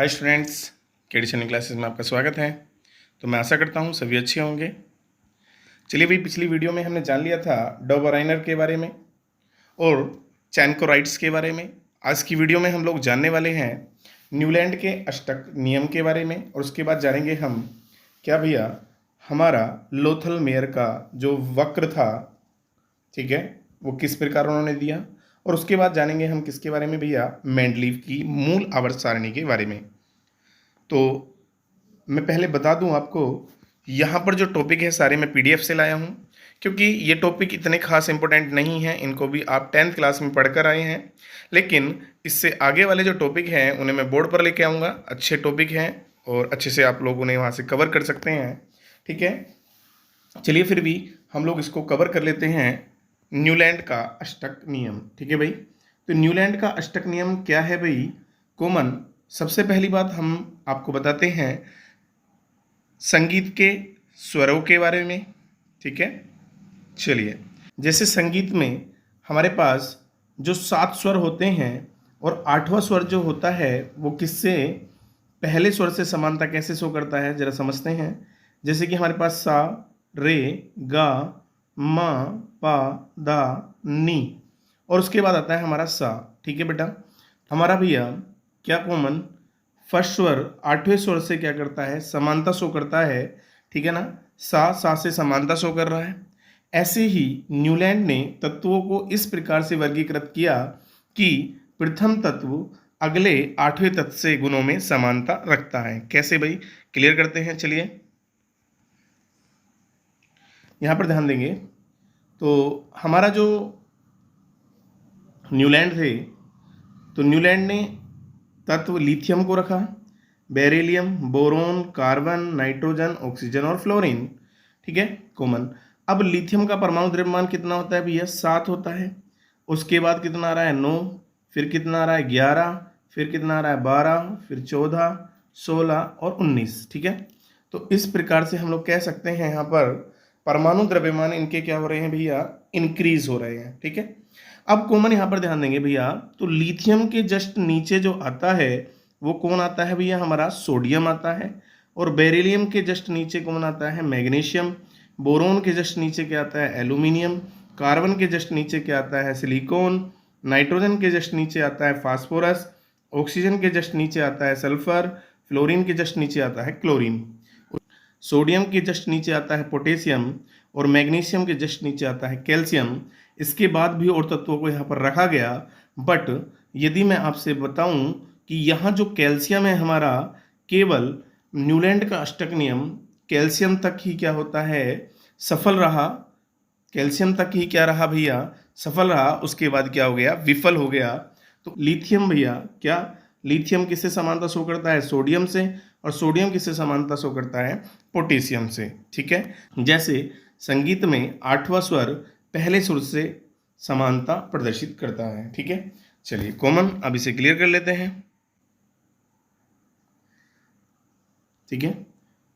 Hi students, KD channel classes में आपका स्वागत है। तो मैं आशा करता हूँ सभी अच्छे होंगे। चलिए भाई, पिछली वीडियो में हमने जान लिया था डॉबराइनर के बारे में और चैनकोराइड्स के बारे में। आज की वीडियो में हम लोग जानने वाले हैं न्यूलैंड के अष्टक नियम के बारे में, और उसके बाद जानेंगे हम क्या भैया हमारा लोथल मेयर का जो वक्र था, ठीक है, वो किस प्रकार उन्होंने दिया। और उसके बाद जानेंगे हम किसके बारे में भैया, मेंडलीव की मूल आवर्त सारणी के बारे में। तो मैं पहले बता दूं आपको, यहाँ पर जो टॉपिक है सारे मैं पीडीएफ से लाया हूँ, क्योंकि ये टॉपिक इतने खास इंपॉर्टेंट नहीं हैं, इनको भी आप 10th क्लास में पढ़कर आए हैं। लेकिन इससे आगे वाले जो टॉपिक हैं उन्हें मैं बोर्ड पर लेके आऊँगा। अच्छे टॉपिक हैं और अच्छे से आप लोग उन्हें वहाँ से कवर कर सकते हैं, ठीक है। चलिए फिर भी हम लोग इसको कवर कर लेते हैं, न्यूलैंड का अष्टक नियम, ठीक है भाई। तो न्यूलैंड का अष्टक नियम क्या है भाई? कॉमन, सबसे पहली बात हम आपको बताते हैं संगीत के स्वरों के बारे में, ठीक है। चलिए, जैसे संगीत में हमारे पास जो 7 स्वर होते हैं और 8वां स्वर जो होता है वो किससे, पहले स्वर से समानता कैसे शो करता है, जरा समझते हैं। जैसे कि हमारे पास सा, रे, गा, मा, पा, दा, नी, और उसके बाद आता है हमारा सा, ठीक है बेटा। हमारा भैया क्या कॉमन, फर्स्ट स्वर 8वें स्वर से क्या करता है, समानता शो करता है, ठीक है ना। सा से समानता शो कर रहा है। ऐसे ही न्यूलैंड ने तत्वों को इस प्रकार से वर्गीकृत किया कि प्रथम तत्व अगले 8वें तत्व से गुणों में समानता रखता है। कैसे भाई, क्लियर करते हैं। चलिए यहाँ पर ध्यान देंगे तो हमारा जो न्यूलैंड थे, तो न्यूलैंड ने तत्व लिथियम को रखा, beryllium, boron, carbon, nitrogen, oxygen और फ्लोरीन, ठीक है, कॉमन। अब लिथियम का परमाणु द्रव्यमान कितना होता है भैया? 7 होता है। उसके बाद कितना आ रहा है? 9, फिर कितना आ रहा है? 11, फिर कितना आ रहा है? 12, फिर 14, 16 और 19, ठीक है। तो इस प्रकार से हम लोग कह सकते हैं यहाँ पर परमाणु द्रव्यमान इनके क्या हो रहे हैं भैया, इंक्रीज हो रहे हैं, ठीक है। अब कॉमन यहाँ पर ध्यान देंगे भैया, तो लिथियम के जस्ट नीचे जो आता है वो कौन आता है भैया? हमारा सोडियम आता है। और बेरिलियम के जस्ट नीचे कौन आता है? मैग्नीशियम। बोरोन के जस्ट नीचे क्या आता है? एल्यूमिनियम। कार्बन के जस्ट नीचे क्या आता है? सिलिकॉन। नाइट्रोजन के जस्ट नीचे आता है फास्फोरस। ऑक्सीजन के जस्ट नीचे आता है सल्फर। फ्लोरीन के जस्ट नीचे आता है क्लोरीन। सोडियम के जस्ट नीचे आता है पोटेशियम और मैग्नीशियम के जस्ट नीचे आता है कैल्शियम। इसके बाद भी और तत्वों को यहाँ पर रखा गया, बट यदि मैं आपसे बताऊं कि यहाँ जो कैल्शियम है हमारा, केवल न्यूलैंड का अष्टक नियम कैल्शियम तक ही क्या होता है, सफल रहा। कैल्शियम तक ही क्या रहा भैया, सफल रहा। उसके बाद क्या हो गया, विफल हो गया। तो लिथियम भैया क्या, लिथियम किससे समानता शो करता है? सोडियम से। और सोडियम किससे समानता शो करता है? पोटेशियम से, ठीक है। जैसे संगीत में 8वां स्वर पहले सुर से समानता प्रदर्शित करता है, ठीक है। चलिए कॉमन, अब इसे क्लियर कर लेते हैं, ठीक है।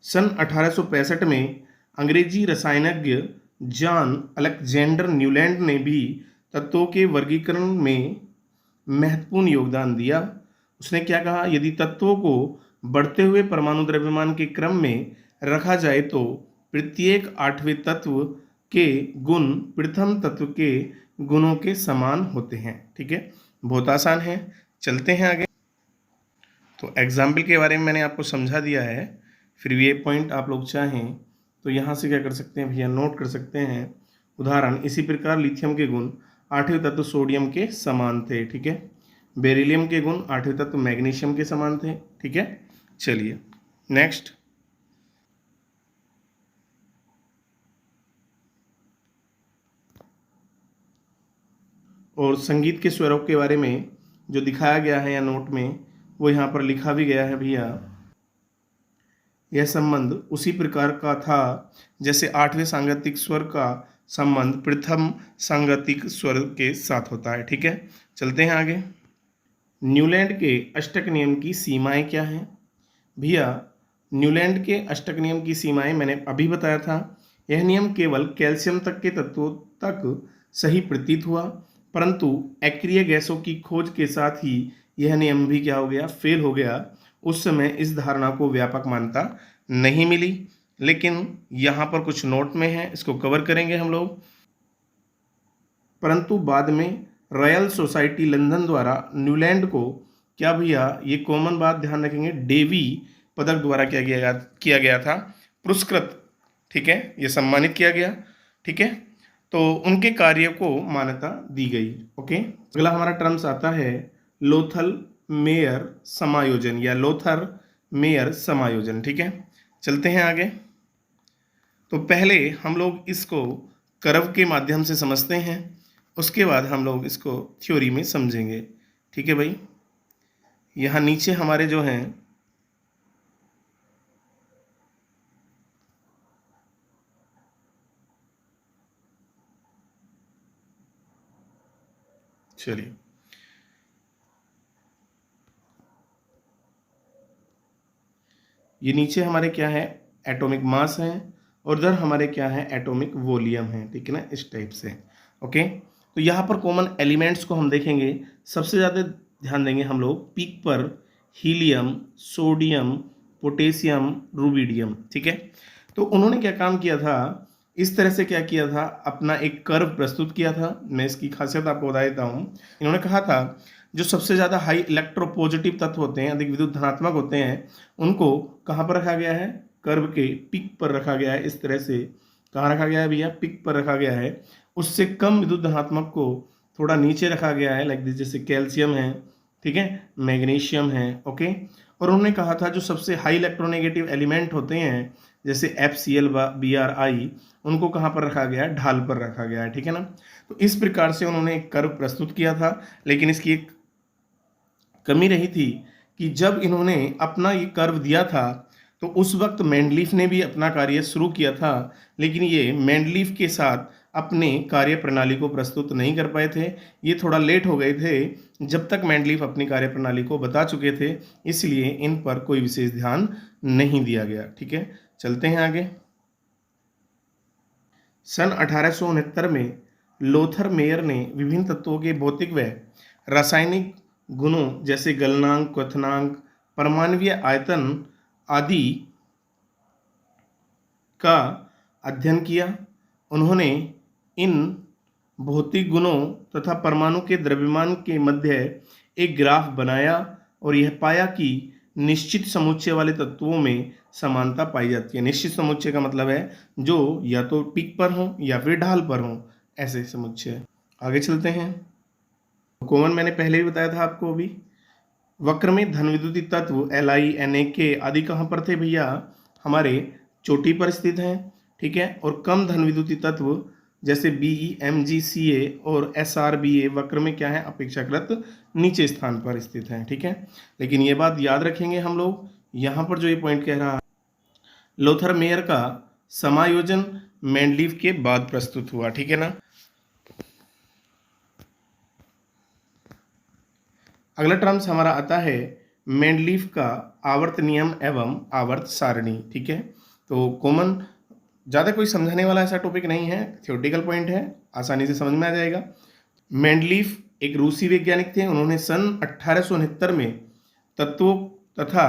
सन 1865 में अंग्रेजी रसायनज्ञ जॉन अलेक्जेंडर न्यूलैंड ने भी तत्वों के वर्गीकरण में महत्वपूर्ण योगदान दिया। उसने क्या कहा, यदि तत्वों को बढ़ते हुए परमाणु द्रव्यमान के क्रम में रखा जाए तो प्रत्येक 8वें तत्व के गुण प्रथम तत्व के गुणों के समान होते हैं, ठीक है। बहुत आसान है, चलते हैं आगे। तो एग्जाम्पल के बारे में मैंने आपको समझा दिया है, फिर भी ये पॉइंट आप लोग चाहें तो यहाँ से क्या कर सकते हैं भैया, नोट कर सकते हैं। उदाहरण, इसी प्रकार लिथियम के गुण 8वें तत्व सोडियम के समान थे, ठीक है। बेरिलियम के गुण 8वें तत्व मैग्नीशियम के समान थे, ठीक है। चलिए नेक्स्ट, और संगीत के स्वरों के बारे में जो दिखाया गया है या नोट में, वो यहाँ पर लिखा भी गया है भैया। यह संबंध उसी प्रकार का था जैसे 8वें सांगतिक स्वर का संबंध प्रथम सांगतिक स्वर के साथ होता है, ठीक है। चलते हैं आगे। न्यूलैंड के अष्टक नियम की सीमाएं क्या हैं भैया? न्यूलैंड के अष्टक नियम की सीमाएं मैंने अभी बताया था। यह नियम केवल कैल्शियम तक के तत्वों तक सही प्रतीत हुआ, परंतु अक्रिय गैसों की खोज के साथ ही यह नियम भी क्या हो गया, फेल हो गया। उस समय इस धारणा को व्यापक मान्यता नहीं मिली, लेकिन यहाँ पर कुछ नोट में है, इसको कवर करेंगे हम लोग। परंतु बाद में रॉयल सोसाइटी लंदन द्वारा न्यूलैंड को क्या भैया, ये कॉमन बात ध्यान रखेंगे, डेवी पदक द्वारा किया गया था पुरस्कृत, ठीक है, ये सम्मानित किया गया, ठीक है। तो उनके कार्य को मान्यता दी गई। ओके, अगला हमारा टर्म्स आता है लोथल मेयर समायोजन या लोथर मेयर समायोजन, ठीक है। चलते हैं आगे। तो पहले हम लोग इसको कर्व के माध्यम से समझते हैं, उसके बाद हम लोग इसको थ्योरी में समझेंगे, ठीक है भाई। यहाँ नीचे हमारे जो हैं चलिए, ये नीचे हमारे क्या है, एटॉमिक मास है, और उधर हमारे क्या है, एटॉमिक वॉल्यूम है, ठीक है ना, इस टाइप से। ओके, तो यहाँ पर कॉमन एलिमेंट्स को हम देखेंगे। सबसे ज़्यादा ध्यान देंगे हम लोग पीक पर हीलियम, सोडियम, पोटेशियम, रुबिडियम, ठीक है। तो उन्होंने क्या काम किया था, इस तरह से क्या किया था, अपना एक कर्व प्रस्तुत किया था। मैं इसकी खासियत आपको बता देता हूँ। इन्होंने कहा था जो सबसे ज़्यादा हाई इलेक्ट्रोपॉजिटिव तत्व होते हैं, अधिक विद्युत धनात्मक होते हैं, उनको कहाँ पर रखा गया है, कर्व के पिक पर रखा गया है। इस तरह से कहाँ रखा गया है भैया, पिक पर रखा गया है। उससे कम विद्युत धनात्मक को थोड़ा नीचे रखा गया है, लाइक दिस, जैसे कैल्शियम है, ठीक है, मैग्नीशियम है। ओके, और उन्होंने कहा था जो सबसे हाई इलेक्ट्रोनेगेटिव एलिमेंट होते हैं जैसे FCl, Bri, उनको कहाँ पर रखा गया है, ढाल पर रखा गया है, ठीक है ना। तो इस प्रकार से उन्होंने एक कर्व प्रस्तुत किया था, लेकिन इसकी एक कमी रही थी कि जब इन्होंने अपना ये कर्व दिया था तो उस वक्त मेंडलीफ ने भी अपना कार्य शुरू किया था, लेकिन ये मेंडलीफ के साथ अपने कार्य प्रणाली को प्रस्तुत नहीं कर पाए थे। ये थोड़ा लेट हो गए थे, जब तक मेंडलीफ अपनी कार्य प्रणाली को बता चुके थे, इसलिए इन पर कोई विशेष ध्यान नहीं दिया गया, ठीक है। चलते हैं आगे। सन 1869 में लोथर मेयर ने विभिन्न तत्वों के भौतिक व रासायनिक गुणों जैसे गलनांक, क्वथनांक, परमाणुीय आयतन आदि का अध्ययन किया। उन्होंने इन भौतिक गुणों तथा परमाणु के द्रव्यमान के मध्य एक ग्राफ बनाया और यह पाया कि निश्चित समुच्चय वाले तत्वों में समानता पाई जाती है। निश्चित समुच्चय का मतलब है जो या तो पीक पर हो या फिर ढाल पर हो, ऐसे समुच्चय। आगे चलते हैं। कॉमन मैंने पहले भी बताया था आपको। अभी वक्र में धन विद्युतीय तत्व Li, Na, K आदि कहाँ पर थे भैया, हमारे चोटी पर स्थित हैं, ठीक है। और कम धन विद्युतीय तत्व जैसे Be, Mg, Ca और Srba वक्र में क्या है, अपेक्षाकृत नीचे स्थान पर स्थित हैं, ठीक है। लेकिन ये बात याद रखेंगे हम लोग, यहाँ पर जो ये पॉइंट कह रहा है, लोथर मेयर का समायोजन मेंडलीफ के बाद प्रस्तुत हुआ, ठीक है ना। अगला टर्म्स हमारा आता है मेंडलीफ का आवर्त नियम एवं आवर्त सारणी, ठीक है। तो कॉमन, ज़्यादा कोई समझाने वाला ऐसा टॉपिक नहीं है, थ्योरेटिकल पॉइंट है, आसानी से समझ में आ जाएगा। मेंडलीफ एक रूसी वैज्ञानिक थे। उन्होंने सन 1869 में तत्वों तथा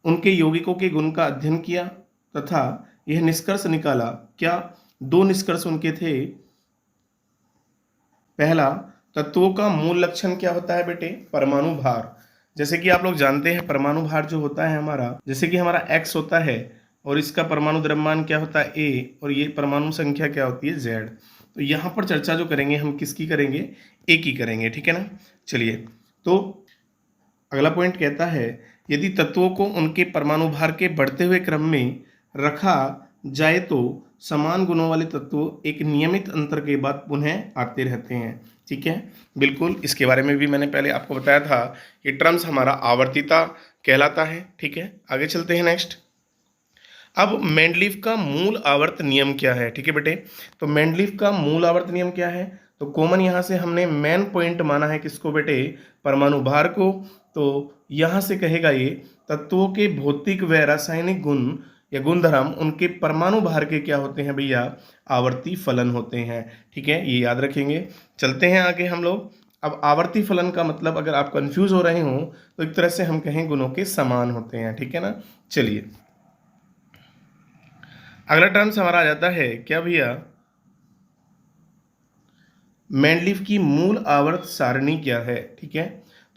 उनके यौगिकों के गुण का अध्ययन किया तथा यह निष्कर्ष निकाला। क्या, दो निष्कर्ष उनके थे। पहला, तत्वों का मूल लक्षण क्या होता है बेटे, परमाणु भार। जैसे कि आप लोग जानते हैं परमाणु भार जो होता है हमारा, जैसे कि हमारा X होता है और इसका परमाणु द्रव्यमान क्या होता है A, और ये परमाणु संख्या क्या होती है Z। तो यहाँ पर चर्चा जो करेंगे हम किसकी करेंगे, A की करेंगे, ठीक है ना। चलिए, तो अगला पॉइंट कहता है यदि तत्वों को उनके परमाणु भार के बढ़ते हुए क्रम में रखा जाए तो समान गुणों वाले तत्व एक नियमित अंतर के बाद पुनः आते रहते हैं, ठीक है। बिल्कुल, इसके बारे में भी मैंने पहले आपको बताया था। ये टर्म्स हमारा आवर्तिता कहलाता है, ठीक है। आगे चलते हैं नेक्स्ट। अब मेंडलीफ का मूल आवर्त नियम क्या है, ठीक है बेटे। तो मेंडलीफ का मूल आवर्त नियम क्या है, तो कॉमन यहाँ से हमने मेन पॉइंट माना है किसको बेटे, परमाणु भार को। तो यहाँ से कहेगा ये तत्वों के भौतिक व रासायनिक गुण या गुणधर्म उनके परमाणु भार के क्या होते हैं भैया, आवर्ती फलन होते हैं, ठीक है। ये याद रखेंगे। चलते हैं आगे हम लोग। अब आवर्ती फलन का मतलब अगर आप कंफ्यूज हो रहे हो तो एक तरह से हम कहें गुणों के समान होते हैं, ठीक है ना। चलिए अगला टर्म्स हमारा आ जाता है क्या भैया, मेंडलीफ की मूल आवर्त सारणी क्या है, ठीक है।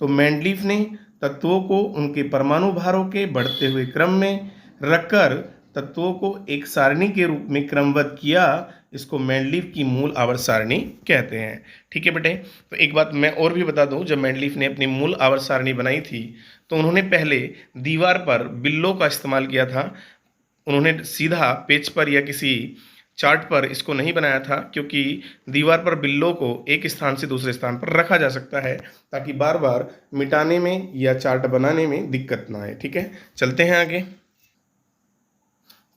तो मेंडलीफ ने तत्वों को उनके परमाणु भारों के बढ़ते हुए क्रम में रखकर तत्वों को एक सारणी के रूप में क्रमबद्ध किया, इसको मेंडलीफ की मूल आवर्त सारणी कहते हैं, ठीक है बेटे। तो एक बात मैं और भी बता दूं, जब मेंडलीफ ने अपनी मूल आवर्त सारणी बनाई थी तो उन्होंने पहले दीवार पर बिल्लों का इस्तेमाल किया था। उन्होंने सीधा पेज पर या किसी चार्ट पर इसको नहीं बनाया था, क्योंकि दीवार पर बिल्लों को एक स्थान से दूसरे स्थान पर रखा जा सकता है ताकि बार बार मिटाने में या चार्ट बनाने में दिक्कत ना आए, ठीक है। चलते हैं आगे।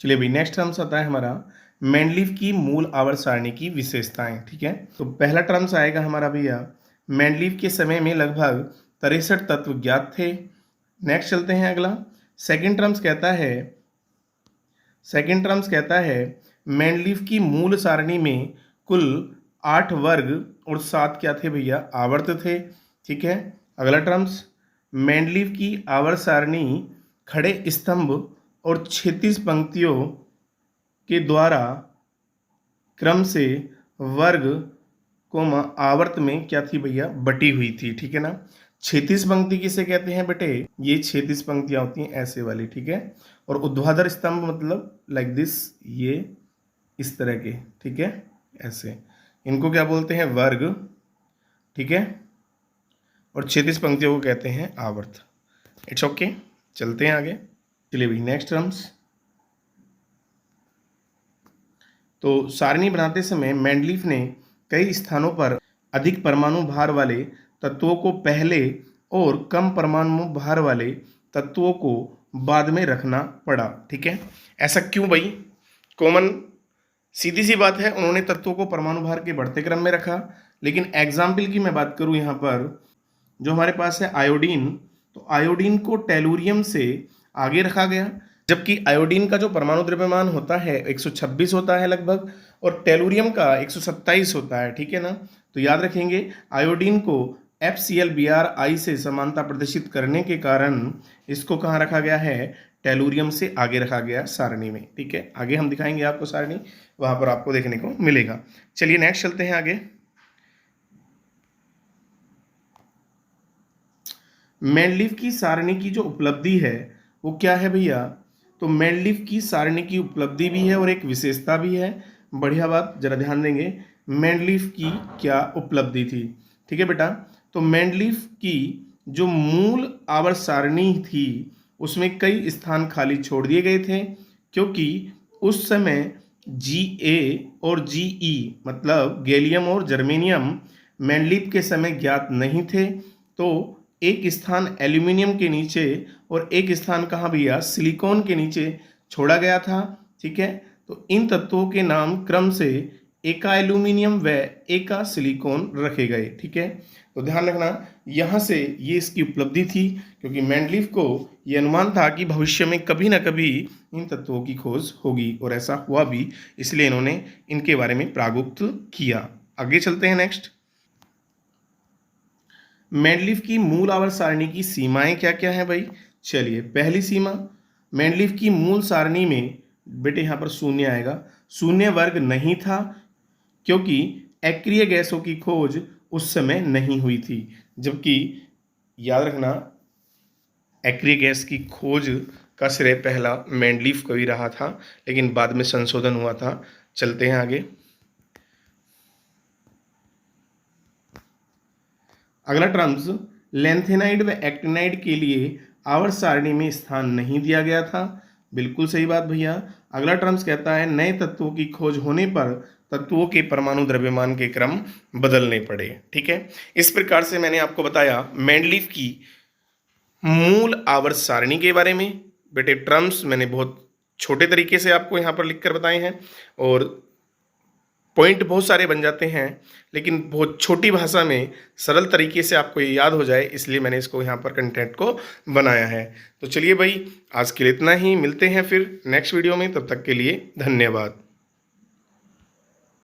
चलिए भाई नेक्स्ट टर्म्स आता है हमारा मेंडलीफ की मूल आवर्त सारणी की विशेषताएं, ठीक है। तो पहला टर्म्स आएगा हमारा भैया, मेंडलीफ के समय में लगभग 63 तत्व ज्ञात थे। नेक्स्ट चलते हैं अगला। सेकंड टर्म्स कहता है मेंडलीफ की मूल सारणी में कुल 8 वर्ग और 7 क्या थे भैया, आवर्त थे, ठीक है। अगला टर्म्स, मेंडलीफ की आवर्त सारणी खड़े स्तंभ और क्षैतिज पंक्तियों के द्वारा क्रम से वर्ग कोमा आवर्त में क्या थी भैया, बटी हुई थी, ठीक है ना। क्षैतिज पंक्ति किसे कहते हैं बेटे, ये क्षैतिज पंक्तियां होती हैं ऐसे वाली, ठीक है। और ऊर्ध्वाधर स्तंभ मतलब लाइक दिस, ये इस तरह के, ठीक है, ऐसे, इनको क्या बोलते हैं, वर्ग, ठीक है। और क्षैतिज पंक्तियों को कहते हैं आवर्त। इट्स ओके, चलते हैं आगे। चलिए भाई नेक्स्ट टर्म्स। तो सारणी बनाते समय मेंडलीफ ने कई स्थानों पर अधिक परमाणु भार वाले तत्वों को पहले और कम परमाणु भार वाले तत्वों को बाद में रखना पड़ा, ठीक है। ऐसा क्यों भाई, कॉमन सीधी सी बात है, उन्होंने तत्वों को परमाणु भार के बढ़ते क्रम में रखा। लेकिन एग्जाम्पल की मैं बात करूं यहाँ पर, जो हमारे पास है आयोडीन, तो आयोडीन को टेलुरियम से आगे रखा गया, जबकि आयोडीन का जो परमाणु द्रव्यमान होता है 126 होता है लगभग, और टेलुरियम का 127 होता है, ठीक है ना। तो याद रखेंगे आयोडीन को FCl से समानता प्रदर्शित करने के कारण इसको कहाँ रखा गया है, टेलुरियम से आगे रखा गया सारणी में, ठीक है। आगे हम दिखाएंगे आपको सारणी, वहां पर आपको देखने को मिलेगा। चलिए नेक्स्ट चलते हैं आगे। मेंडलीफ की सारणी की जो उपलब्धि है वो क्या है भैया, तो मेंडलीफ की सारणी की उपलब्धि भी है और एक विशेषता भी है। बढ़िया बात, जरा ध्यान देंगे, मेंडलीफ की क्या उपलब्धि थी, ठीक है बेटा। तो मेंडलीफ की जो मूल आवर्त सारणी थी उसमें कई स्थान खाली छोड़ दिए गए थे, क्योंकि उस समय Ga और Ge मतलब गैलियम और जर्मेनियम मेंडलीफ के समय ज्ञात नहीं थे। तो एक स्थान एल्यूमिनियम के नीचे और एक स्थान कहाँ भैया, सिलिकॉन के नीचे छोड़ा गया था, ठीक है। तो इन तत्वों के नाम क्रम से एका एल्यूमिनियम व एका सिलिकॉन रखे गए, ठीक है। तो ध्यान रखना, यहाँ से ये इसकी उपलब्धि थी, क्योंकि मेंडलीफ को ये अनुमान था कि भविष्य में कभी ना कभी इन तत्वों की खोज होगी, और ऐसा हुआ भी, इसलिए इन्होंने इनके बारे में प्रागुक्त किया। आगे चलते हैं नेक्स्ट। मेंडलीफ की मूल आवर्त सारणी की सीमाएं क्या क्या है भाई, चलिए पहली सीमा, मेंडलीफ की मूल सारणी में बेटे यहाँ पर शून्य आएगा, शून्य वर्ग नहीं था, क्योंकि अक्रिय गैसों की खोज उस समय नहीं हुई थी। जबकि याद रखना, अक्रिय गैस की खोज का श्रेय पहला मेंडलीफ को ही रहा था, लेकिन बाद में संशोधन हुआ था। चलते हैं आगे। अगला टर्म्स, लेंथेनाइड व एक्टिनाइड के लिए आवर्त सारणी में स्थान नहीं दिया गया था, बिल्कुल सही बात भैया। अगला टर्म्स कहता है नए तत्वों की खोज होने पर तत्वों के परमाणु द्रव्यमान के क्रम बदलने पड़े, ठीक है। इस प्रकार से मैंने आपको बताया मेंडलीफ की मूल आवर्त सारणी के बारे में। बेटे टर्म्स मैंने बहुत छोटे तरीके से आपको यहाँ पर लिखकर बताए हैं, और पॉइंट बहुत सारे बन जाते हैं, लेकिन बहुत छोटी भाषा में सरल तरीके से आपको ये याद हो जाए, इसलिए मैंने इसको यहाँ पर कंटेंट को बनाया है। तो चलिए भाई, आज के लिए इतना ही, मिलते हैं फिर नेक्स्ट वीडियो में, तब तक के लिए धन्यवाद।